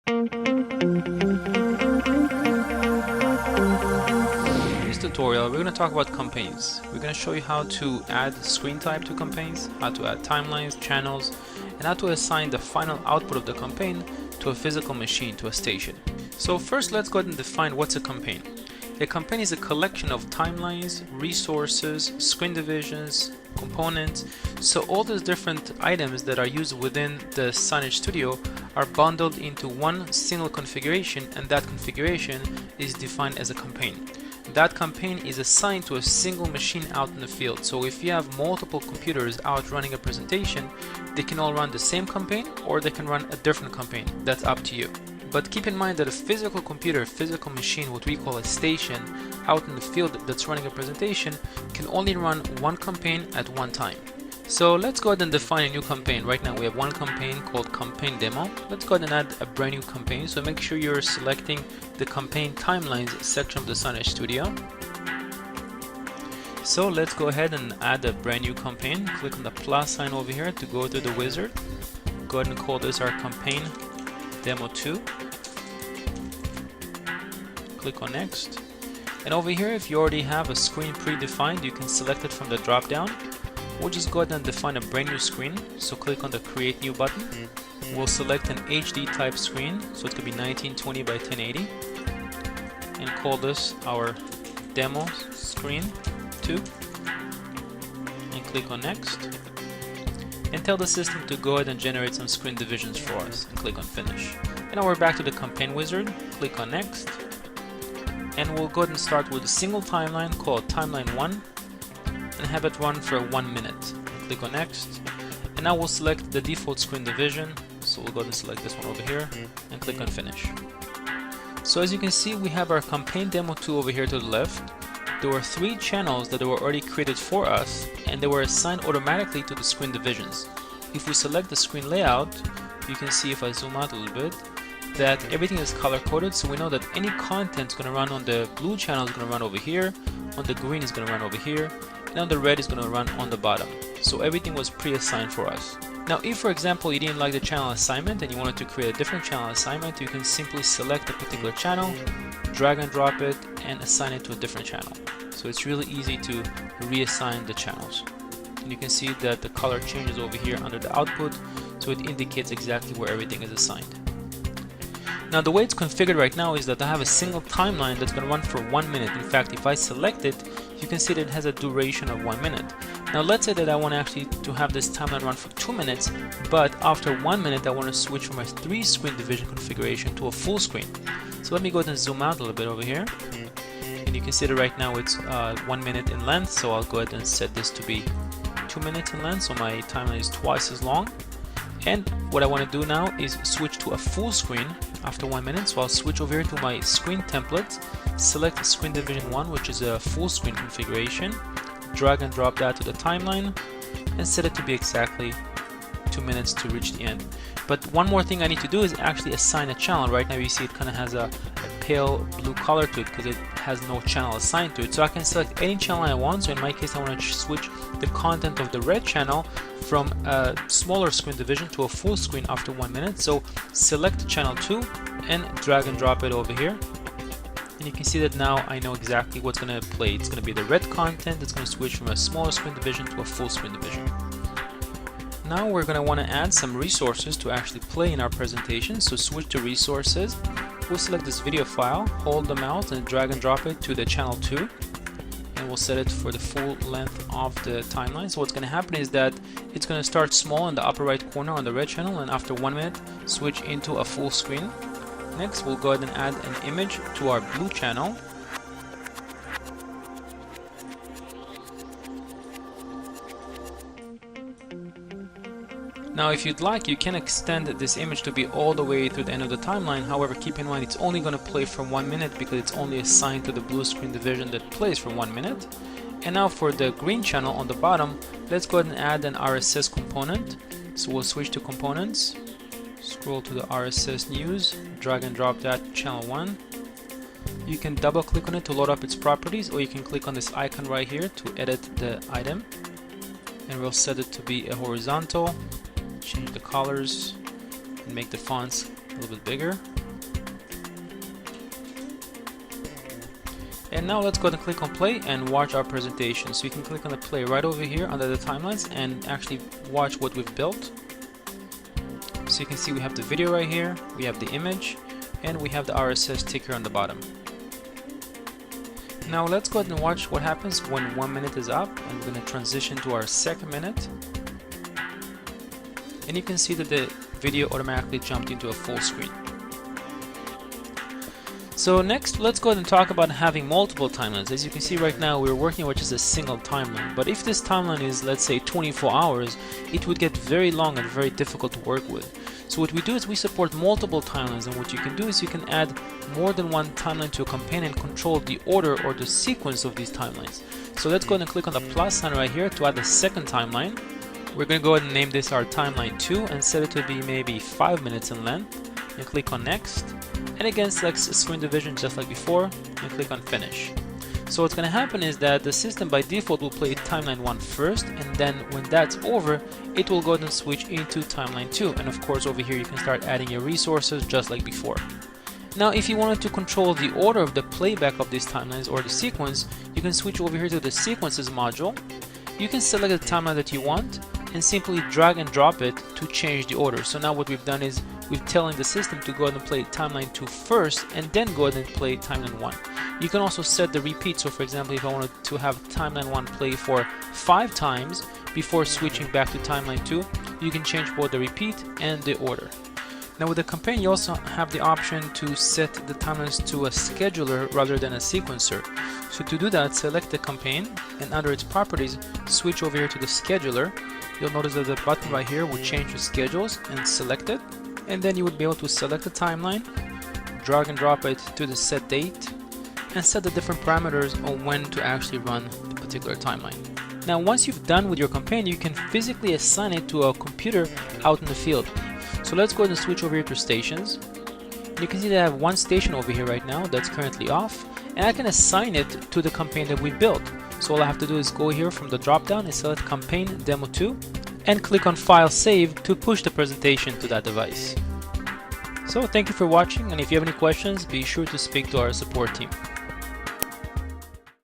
In this tutorial, we're going to talk about campaigns. We're going to show you how to add screen type to campaigns, how to add timelines, channels, and how to assign the final output of the campaign to a physical machine, to a station. So first, let's go ahead and define what's a campaign. A campaign is a collection of timelines, resources, screen divisions, components. So all those different items that are used within the Signage Studio are bundled into one single configuration, and that configuration is defined as a campaign. That campaign is assigned to a single machine out in the field. So if you have multiple computers out running a presentation, they can all run the same campaign or they can run a different campaign. That's up to you. But keep in mind that a physical computer, physical machine, what we call a station, out in the field that's running a presentation, can only run one campaign at one time. So let's go ahead and define a new campaign. Right now we have one campaign called campaign demo. Let's go ahead and add a brand new campaign. So make sure you're selecting the campaign timelines section of the Signage Studio. So let's go ahead and add a brand new campaign. Click on the plus sign over here to go to the wizard. Go ahead and call this our campaign demo 2. Click on next. And over here, if you already have a screen predefined, you can select it from the drop down. We'll just go ahead and define a brand new screen. So click on the create new button. We'll select an HD type screen, so it could be 1920 by 1080, and call this our demo screen 2, and click on next, and tell the system to go ahead and generate some screen divisions for us, and click on finish. And now we're back to the campaign wizard. Click on next, and we'll go ahead and start with a single timeline called timeline 1 and have it run for 1 minute. Click on next, and now we'll select the default screen division. So we'll go ahead and select this one over here and click on finish. So as you can see, we have our campaign demo 2 over here to the left. There were 3 channels that were already created for us, and they were assigned automatically to the screen divisions. If we select the screen layout, you can see, if I zoom out a little bit, that everything is color coded, so we know that any content is going to run on the blue channel is going to run over here, on the green is going to run over here, and on the red is going to run on the bottom. So everything was pre-assigned for us. Now if, for example, you didn't like the channel assignment and you wanted to create a different channel assignment, you can simply select a particular channel, drag and drop it, and assign it to a different channel. So it's really easy to reassign the channels. And you can see that the color changes over here under the output, so it indicates exactly where everything is assigned. Now the way it's configured right now is that I have a single timeline that's going to run for 1 minute. In fact, if I select it, you can see that it has a duration of 1 minute. Now let's say that I want actually to have this timeline run for 2 minutes, but after 1 minute I want to switch from a 3 screen division configuration to a full screen. So let me go ahead and zoom out a little bit over here, and you can see that right now it's 1 minute in length, so I'll go ahead and set this to be 2 minutes in length, so my timeline is twice as long. And what I want to do now is switch to a full screen after 1 minute. So I'll switch over here to my screen template, select screen division 1, which is a full screen configuration, drag and drop that to the timeline, and set it to be exactly 2 minutes to reach the end. But one more thing I need to do is actually assign a channel. Right now you see it kind of has a pale blue color to it because it has no channel assigned to it. So I can select any channel I want. So in my case, I want to switch the content of the red channel from a smaller screen division to a full screen after 1 minute. So select channel 2 and drag and drop it over here. And you can see that now I know exactly what's going to play. It's going to be the red content. It's going to switch from a smaller screen division to a full screen division. Now we're going to want to add some resources to actually play in our presentation. So switch to resources. We'll select this video file, hold the mouse and drag and drop it to the channel 2. And we'll set it for the full length of the timeline. So what's going to happen is that it's going to start small in the upper right corner on the red channel, and after 1 minute switch into a full screen. Next we'll go ahead and add an image to our blue channel. Now if you'd like, you can extend this image to be all the way to the end of the timeline. However, keep in mind it's only going to play for 1 minute because it's only assigned to the blue screen division that plays for 1 minute. And now for the green channel on the bottom, let's go ahead and add an RSS component. So we'll switch to components, scroll to the RSS news, drag and drop that to channel 1. You can double click on it to load up its properties, or you can click on this icon right here to edit the item. And we'll set it to be a horizontal, change the colors, and make the fonts a little bit bigger. And now let's go ahead and click on play and watch our presentation. So you can click on the play right over here under the timelines and actually watch what we've built. So you can see we have the video right here, we have the image, and we have the RSS ticker on the bottom. Now let's go ahead and watch what happens when 1 minute is up, and we're going to transition to our second minute. And you can see that the video automatically jumped into a full screen. So next, let's go ahead and talk about having multiple timelines. As you can see right now, we're working with just a single timeline. But if this timeline is, let's say, 24 hours, it would get very long and very difficult to work with. So what we do is we support multiple timelines, and what you can do is you can add more than one timeline to a campaign and control the order or the sequence of these timelines. So let's go ahead and click on the plus sign right here to add a second timeline. We're going to go ahead and name this our timeline 2 and set it to be maybe 5 minutes in length, and click on next. And again, select screen division just like before and click on finish. So what's going to happen is that the system by default will play timeline 1 first, and then when that's over, it will go ahead and switch into timeline 2. And of course over here you can start adding your resources just like before. Now if you wanted to control the order of the playback of these timelines or the sequence, you can switch over here to the sequences module. You can select the timeline that you want and simply drag and drop it to change the order. So now what we've done is we're telling the system to go ahead and play timeline 2 first and then go ahead and play timeline 1. You can also set the repeat. So for example, if I wanted to have timeline 1 play for 5 times before switching back to timeline 2, you can change both the repeat and the order. Now with the campaign, you also have the option to set the timelines to a scheduler rather than a sequencer. So to do that, select the campaign and under its properties, switch over here to the scheduler. You'll notice that the button right here will change to schedules and select it. And then you would be able to select the timeline, drag and drop it to the set date, and set the different parameters on when to actually run the particular timeline. Now once you've done with your campaign, you can physically assign it to a computer out in the field. So let's go ahead and switch over here to stations. You can see that I have one station over here right now that's currently off, and I can assign it to the campaign that we built. So all I have to do is go here from the drop down and select campaign demo 2 and click on file save to push the presentation to that device. So thank you for watching, and if you have any questions, be sure to speak to our support team.